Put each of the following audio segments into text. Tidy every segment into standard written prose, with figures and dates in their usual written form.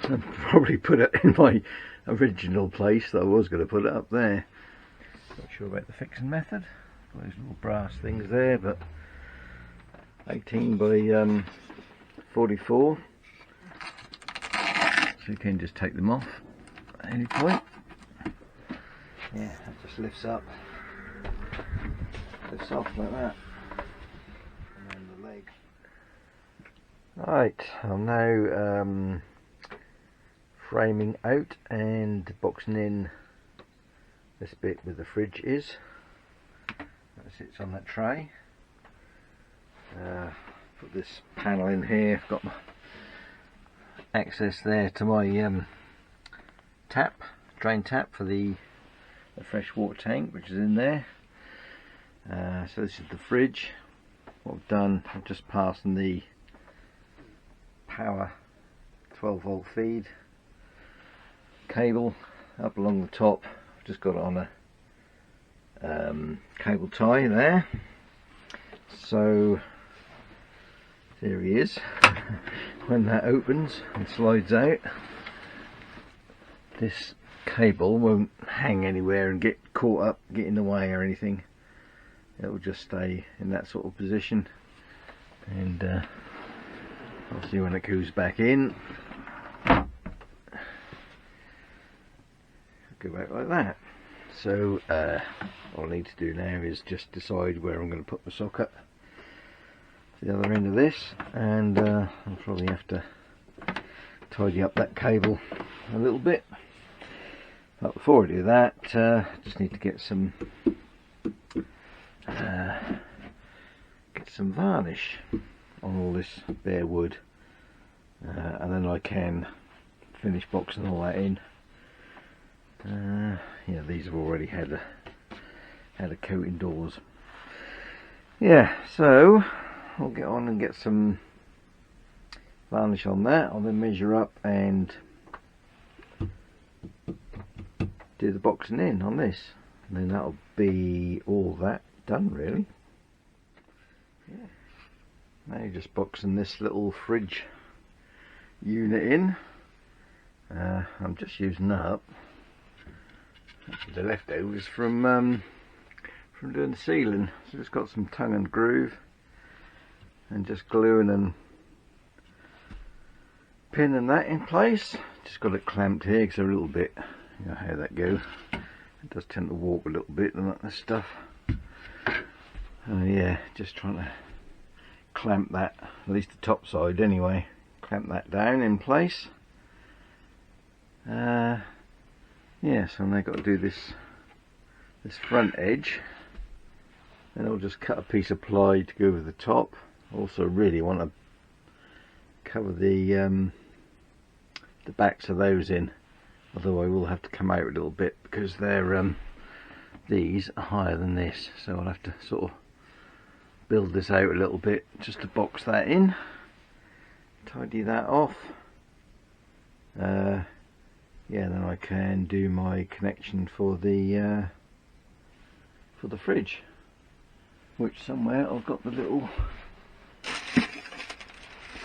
I'd probably put it in my original place that I was going to put it up there. Not sure about the fixing method. Got those little brass things there, but 18 by 44, so you can just take them off at any point. Yeah, that just lifts off like that, and then the leg. Right, I'm now framing out and boxing in this bit where the fridge is. That sits on that tray. Put this panel in here. I've got my access there to my drain tap for the fresh water tank, which is in there. So this is the fridge. What I've done, I've just passed the power 12 volt feed cable up along the top. I've just got it on a cable tie there. So there he is. When that opens and slides out, this cable won't hang anywhere and get caught up, get in the way or anything. It will just stay in that sort of position, and obviously when it goes back in, go back like that. So all I need to do now is just decide where I'm going to put the socket to the other end of this, and I'll probably have to tidy up that cable a little bit. But before I do that, just need to get some varnish on all this bare wood, and then I can finish boxing all that in. Yeah, these have already had a coat indoors. Yeah, so I'll get on and get some varnish on that. I'll then measure up and do the boxing in on this, and then that'll be all that done really. Yeah. Now you're just boxing this little fridge unit in. I'm just using up the leftovers from doing the ceiling. So just got some tongue and groove, and just gluing and pinning that in place. Just got it clamped here because a little bit, you know how that goes. It does tend to warp a little bit and that stuff. Yeah, just trying to clamp that, at least the top side anyway, clamp that down in place. Yeah, so now I've got to do this front edge, and I'll just cut a piece of ply to go over the top. Also really want to cover the backs of those in, although I will have to come out a little bit because they're these are higher than this, so I'll have to sort of build this out a little bit just to box that in, tidy that off. Yeah, then I can do my connection for the fridge, which somewhere I've got the little.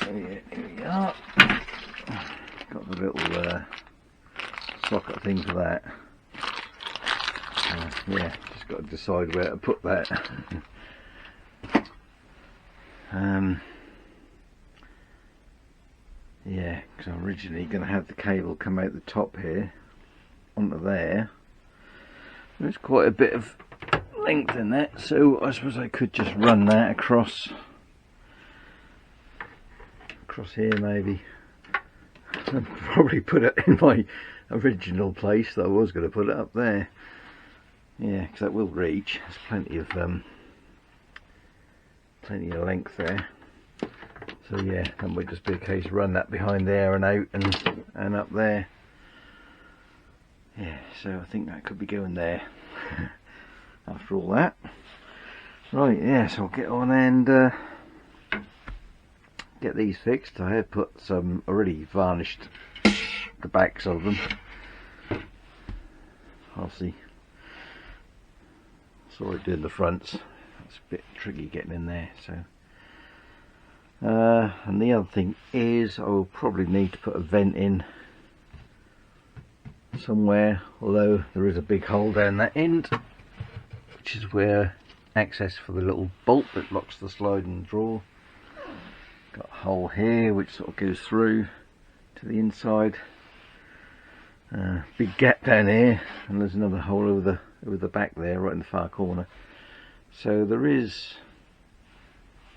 Oh yeah, here we are. Got the little socket thing for that. Yeah, just got to decide where to put that. Yeah, because I'm originally going to have the cable come out the top here onto there. There's quite a bit of length in that, so I suppose I could just run that across here maybe. I'd probably put it in my original place that I was going to put it up there. Yeah, because that will reach. There's plenty of length there. So yeah, that might just be a case of run that behind there and out and up there. Yeah, so I think that could be going there after all that. Right, yeah, so I'll get on and get these fixed. I had put some already varnished the backs of them. Obviously, sorry doing the fronts. It's a bit tricky getting in there. So, and the other thing is I will probably need to put a vent in somewhere, although there is a big hole down that end, which is where access for the little bolt that locks the sliding drawer. Got a hole here which sort of goes through to the inside. Big gap down here, and there's another hole over the back there, right in the far corner. So there is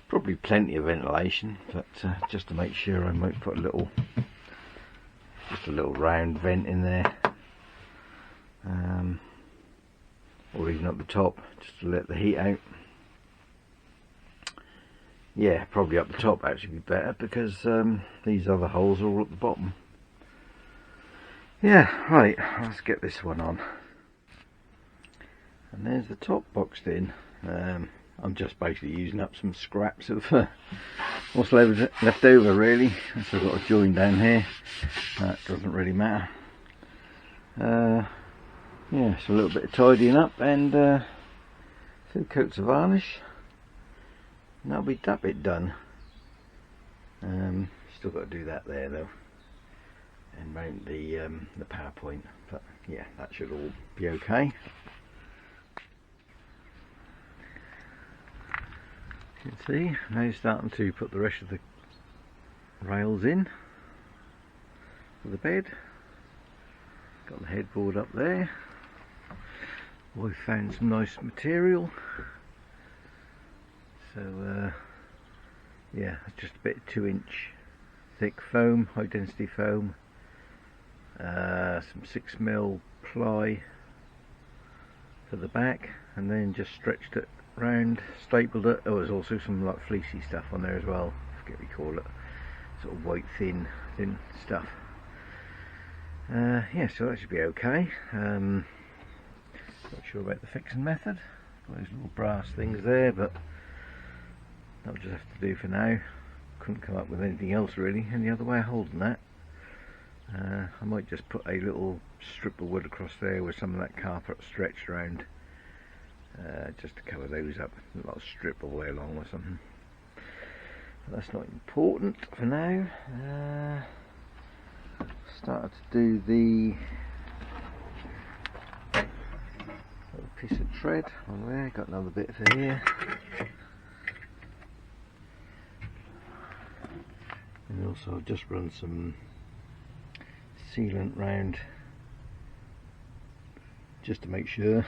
probably plenty of ventilation, but just to make sure, I might put just a little round vent in there, or even up the top, just to let the heat out. Yeah, probably up the top actually be better, because these other holes are all at the bottom. Yeah, right, let's get this one on. And there's the top boxed in. I'm just basically using up some scraps of what's left over really. So I've got a join down here. That doesn't really matter. Yeah, so a little bit of tidying up and 2 coats of varnish. And that'll be that bit done. Still got to do that there though, and mount the PowerPoint. But yeah, that should all be okay. You can see now starting to put the rest of the rails in for the bed. Got the headboard up there. We found some nice material. So yeah, it's just a bit of 2-inch thick foam, high density foam, some 6mm ply for the back, and then just stretched it round, stapled it. Oh, there's also some like fleecy stuff on there as well, I forget what you call it, sort of white thin stuff. Yeah, so that should be okay. Not sure about the fixing method. Got those little brass things there, but that'll just have to do for now. Couldn't come up with anything else really, any other way of holding that. I might just put a little strip of wood across there with some of that carpet stretched around, just to cover those up, a little strip all the way along or something. But that's not important for now. Started to do the little piece of tread on there, got another bit for here. And also just run some sealant round, just to make sure.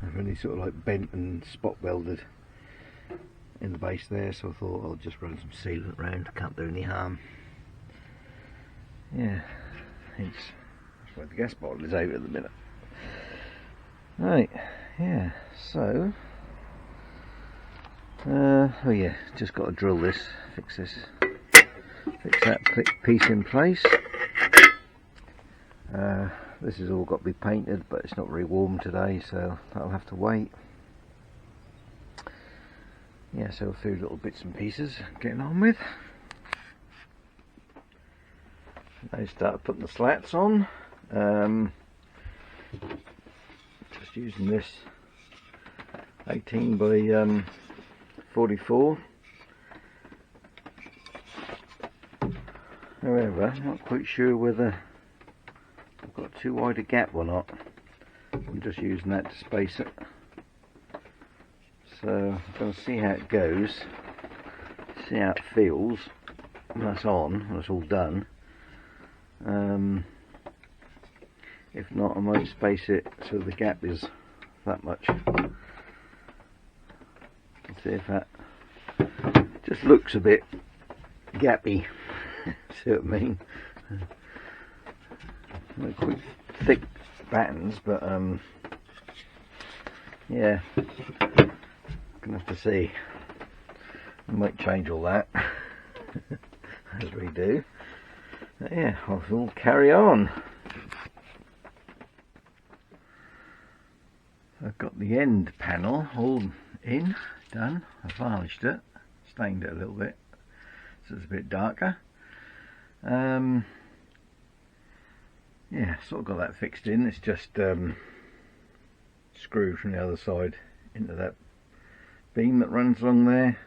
I've only sort of like bent and spot welded in the base there, so I thought I'll just run some sealant round, can't do any harm. Yeah, hence that's why the gas bottle is out at the minute. Right, yeah, so oh yeah, just got to drill this, fix that piece in place. This has all got to be painted, but it's not very warm today, so that'll have to wait. Yeah, so a few little bits and pieces getting on with. Now start putting the slats on. Just using this 18 by 44. However, I'm not quite sure whether I've got too wide a gap or not. I'm just using that to space it. So I'm going to see how it goes, see how it feels when that's on, when it's all done. If not, I might space it so the gap is that much. Let's see if that just looks a bit gappy. See what I mean? Not quite thick battens, but yeah, gonna have to see. I might change all that as we do. But yeah, I'll carry on. I've got the end panel all in, done. I varnished it, stained it a little bit so it's a bit darker. Yeah, sort of got that fixed in. It's just screwed from the other side into that beam that runs along there.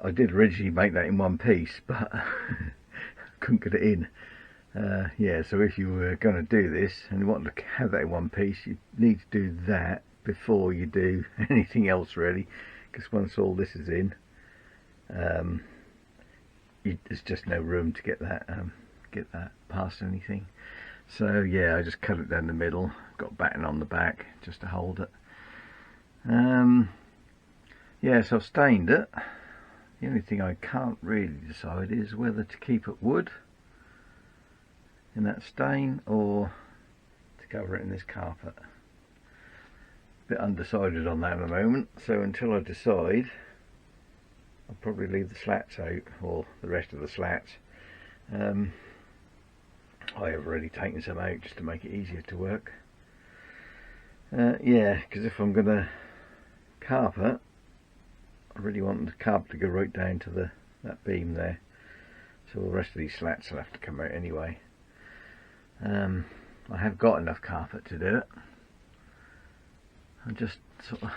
I did originally make that in one piece, but couldn't get it in, Yeah, so if you were going to do this and you want to have that in one piece, you need to do that before you do anything else really, because once all this is in, there's just no room to get that past anything. So yeah, I just cut it down the middle, got batten on the back just to hold it. Yeah, so I've stained it. The only thing I can't really decide is whether to keep it wood in that stain or to cover it in this carpet. Bit undecided on that at the moment, so until I decide, I'll probably leave the slats out, or the rest of the slats. I have already taken some out just to make it easier to work. Yeah, because if I'm going to carpet, I really want the carpet to go right down to that beam there, so the rest of these slats will have to come out anyway. I have got enough carpet to do it. I'm just sort of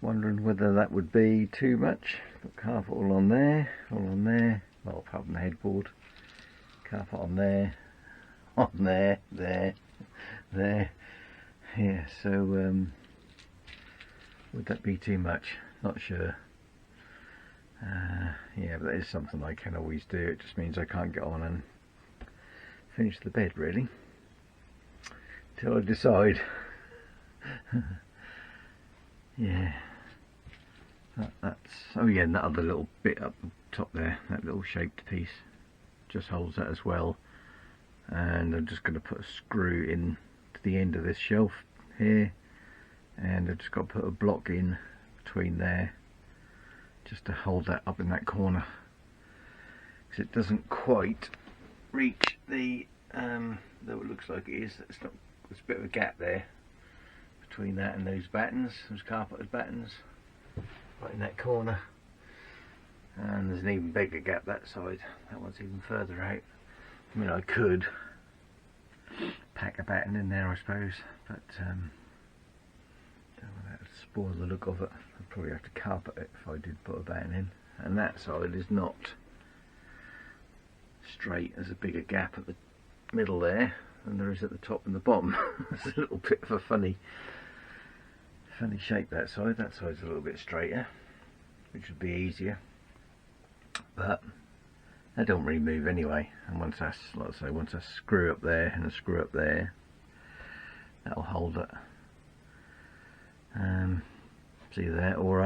wondering whether that would be too much. Got carpet all on there, well, apart from the headboard. Carpet on there, there. Yeah, so would that be too much? Not sure. Yeah, but that is something I can always do. It just means I can't get on and finish the bed really till I decide. Yeah, that's, oh yeah, and that other little bit up the top there, that little shaped piece, just holds that as well. And I'm just going to put a screw in to the end of this shelf here, and I've just got to put a block in between there just to hold that up in that corner, because it doesn't quite reach the though it looks like it is. It's not, there's a bit of a gap there between that and those battens, those carpeted battens, right in that corner. And there's an even bigger gap that side. That one's even further out. I mean, I could pack a batten in there, I suppose, but don't want that to spoil the look of it. I'd probably have to carpet it if I did put a batten in. And that side is not straight. There's a bigger gap at the middle there than there is at the top and the bottom. It's a little bit of a funny shape, that side. That side's a little bit straighter, which would be easier, but they don't really move anyway. And once I, like I say, once I screw up there and a screw up there, that'll hold it. See there, or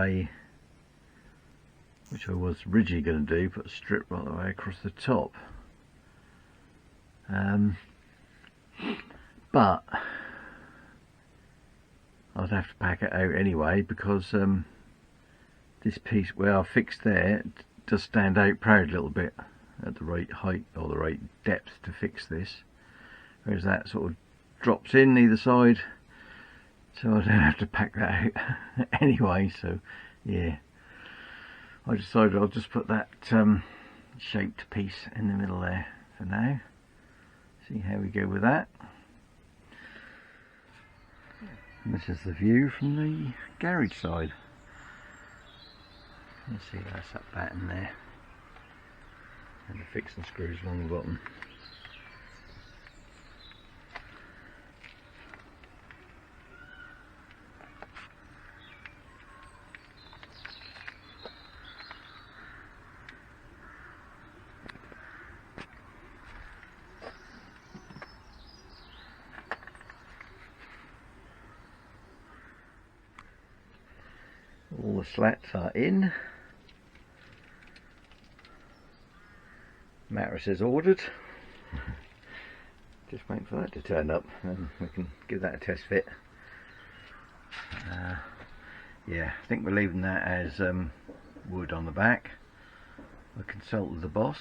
which I was originally going to do, put a strip right the way across the top. But I'd have to pack it out anyway, because this piece where I fixed there does stand out proud a little bit at the right height or the right depth to fix this, whereas that sort of drops in either side, so I don't have to pack that out anyway. So yeah, I decided I'll just put that shaped piece in the middle there for now. See how we go with that. And this is the view from the garage side. You see that's that batten there, and the fixing screws along the bottom. All the slats are in. Mattress is ordered. Just waiting for that to turn up and we can give that a test fit. Yeah, I think we're leaving that as wood on the back. I consulted the boss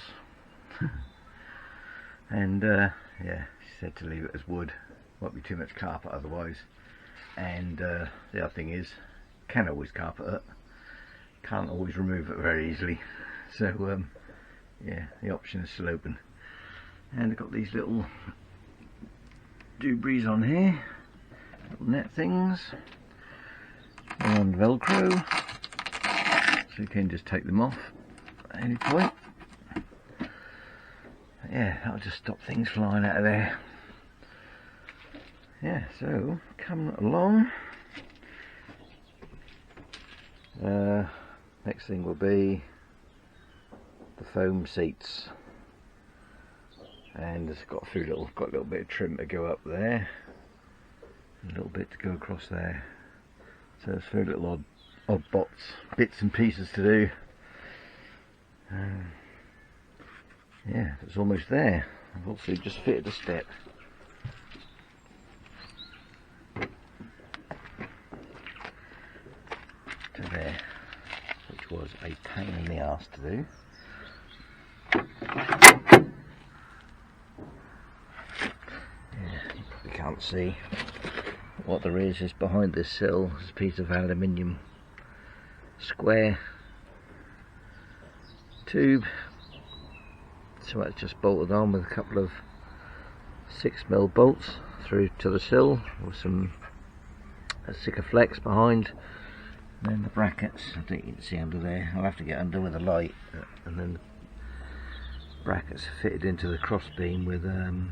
and yeah, she said to leave it as wood. Won't be too much carpet otherwise. And the other thing is, can always carpet it, can't always remove it very easily. So yeah, the option is still open. And I've got these little doobries on here, little net things on Velcro, so you can just take them off at any point. yeah, that'll just stop things flying out of there. Yeah, so coming along. Next thing will be the foam seats, and it's got a little bit of trim to go up there, a little bit to go across there. So it's a few little odd bits and pieces to do. Yeah, it's almost there. I've also just fitted a step. To there, which was a pain in the arse to do. Yeah, you probably can't see what there is behind this sill. It's a piece of aluminium square tube, so that's just bolted on with a couple of 6mm bolts through to the sill with some Sikaflex behind, and then the brackets. I think you can see under there. I'll have to get under with a light, and then the brackets are fitted into the cross beam with a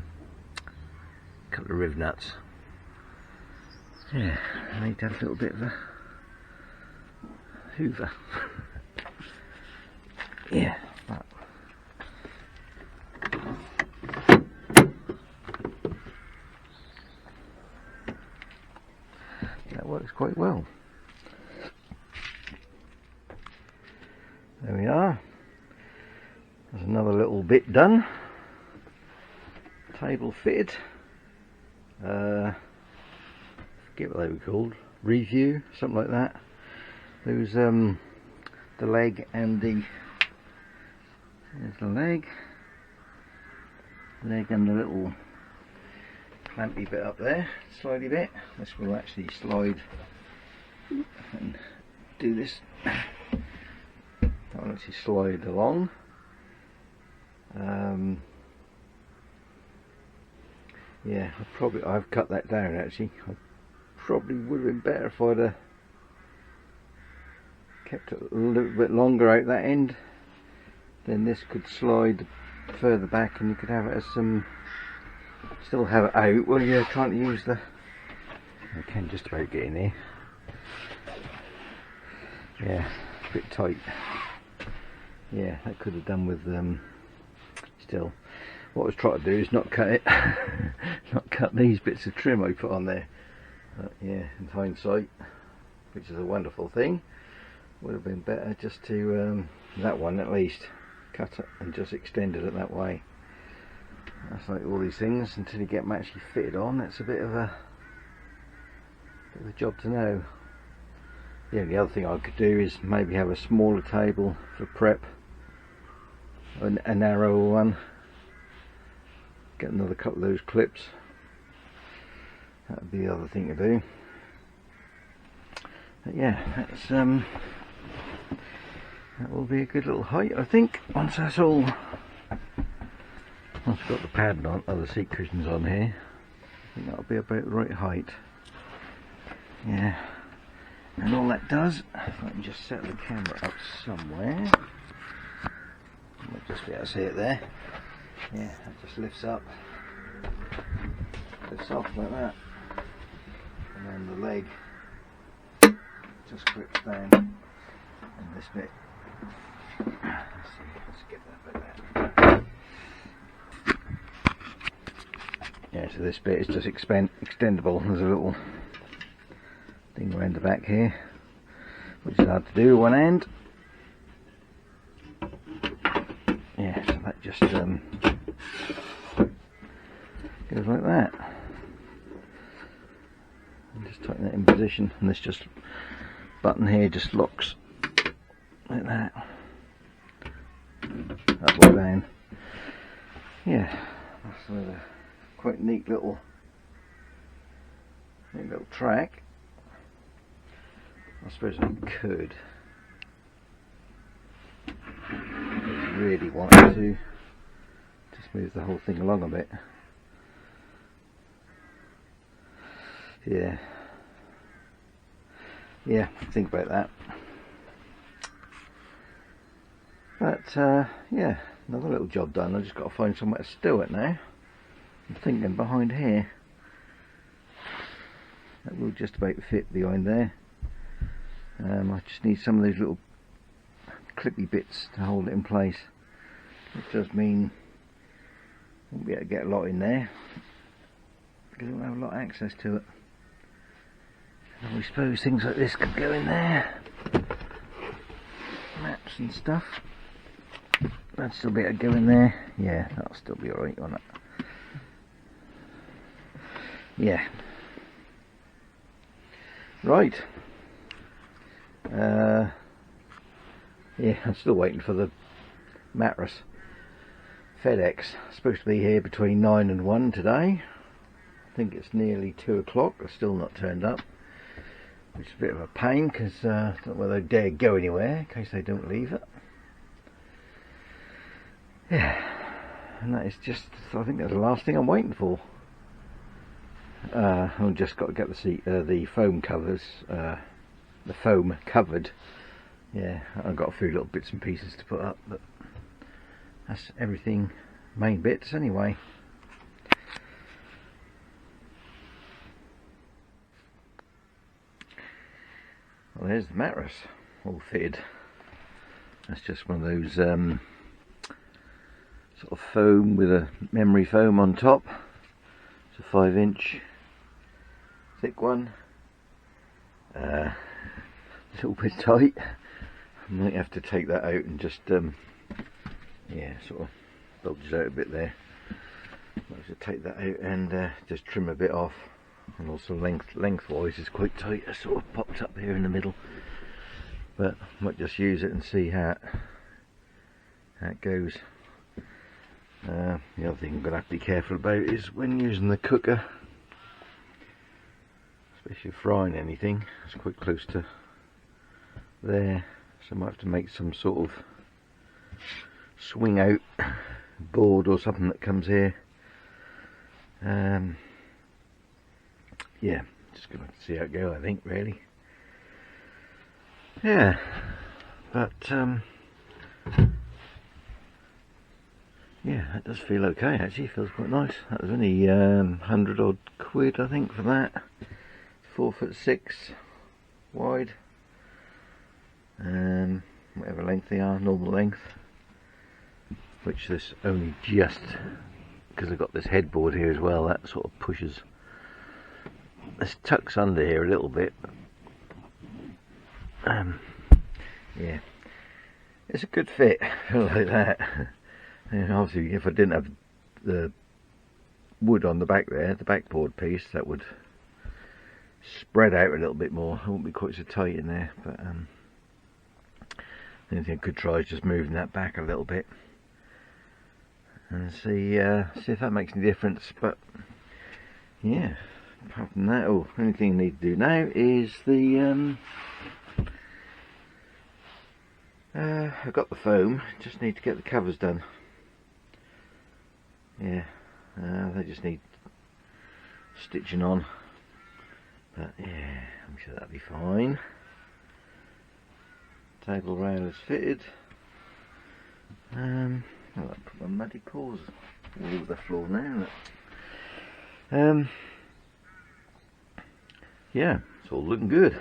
couple of riv nuts. Yeah, I need to have a little bit of a hoover. Yeah, but that works quite well. There we are. There's another little bit done. Table fitted. Forget what they were called. Review, something like that. There was the leg and the. There's the leg and the little clampy bit up there, slidey bit. This will actually slide and do this. That will actually slide along. Yeah, I've cut that down actually. I probably would have been better if I'd kept it a little bit longer out that end. Then this could slide further back, and you could have it as some. Still have it out while you're trying to use the. I can just about get in here. Yeah, a bit tight. Yeah, that could have done with still. What I was trying to do is not cut it, not cut these bits of trim I put on there. But yeah, in hindsight, which is a wonderful thing, would have been better just to that one at least cut it and just extended it that way. That's like all these things, until you get them actually fitted on, it's a bit of a job to know. The only other thing I could do is maybe have a smaller table for prep, a narrower one. Get another couple of those clips. That would be the other thing to do. But yeah, that's that will be a good little height, I think, once that's all. Once I've got the padding on, other seat cushions on here, I think that'll be about the right height. Yeah, and all that does, if I can just set the camera up somewhere, I might just be able to see it there. Yeah, that just lifts up, lifts off like that, and then the leg just grips down, and this bit. Let's see, let's get that bit there. Yeah, so this bit is just extendable. There's a little thing around the back here, which is hard to do one end. Yeah, so that just goes like that. And just tighten that in position, and this just button here just locks like that, up or down. Yeah, that's a quite neat little track. I suppose I could, if you really wanted to, just move the whole thing along a bit. Yeah, think about that. But yeah, another little job done. I've just got to find somewhere to stow it now. I'm thinking behind here. That will just about fit behind there. I just need some of those little clippy bits to hold it in place. Which does mean I won't be able to get a lot in there because I won't have a lot of access to it. And I suppose things like this could go in there. Maps and stuff. That'd still be able to go in there. Yeah, that'll still be alright on it. Yeah. Right. Yeah, I'm still waiting for the mattress. FedEx supposed to be here between 9 and 1 today. I think it's nearly 2 o'clock. They're still not turned up, which is a bit of a pain because I don't know whether they dare go anywhere in case they don't leave it. Yeah, and that is just, I think that's the last thing I'm waiting for. I've just got to get the foam covers, the foam covered. Yeah, I've got a few little bits and pieces to put up, but that's everything, main bits anyway. Well, there's the mattress, all fitted. That's just one of those sort of foam with a memory foam on top. It's a 5-inch thick one. A little bit tight. I might have to take that out and just yeah, sort of bulges out a bit there. Might have to take that out and just trim a bit off. And also lengthwise is quite tight. It's sort of popped up here in the middle, but I might just use it and see how it goes. The other thing I'm going to have to be careful about is when using the cooker, especially frying anything. It's quite close to there, so I might have to make some sort of swing out board or something that comes here. Yeah, just gonna have to see how it goes, I think, really. Yeah, but yeah, that does feel okay. Actually, it feels quite nice. That was only 100 odd quid, I think, for that. 4'6" wide. Whatever length they are, normal length. Which this only just, because I've got this headboard here as well, that sort of pushes. This tucks under here a little bit. Yeah, it's a good fit. I feel like that. And obviously, if I didn't have the wood on the back there, the backboard piece, that would spread out a little bit more. It won't be quite so tight in there. But the only thing I could try is just moving that back a little bit and see if that makes any difference. But yeah, apart from that, the only thing I need to do now is the I've got the foam, just need to get the covers done. Yeah, they just need stitching on, but yeah, I'm sure that'll be fine. Table rail is fitted. I'll put my muddy paws all over the floor now. Yeah, it's all looking good.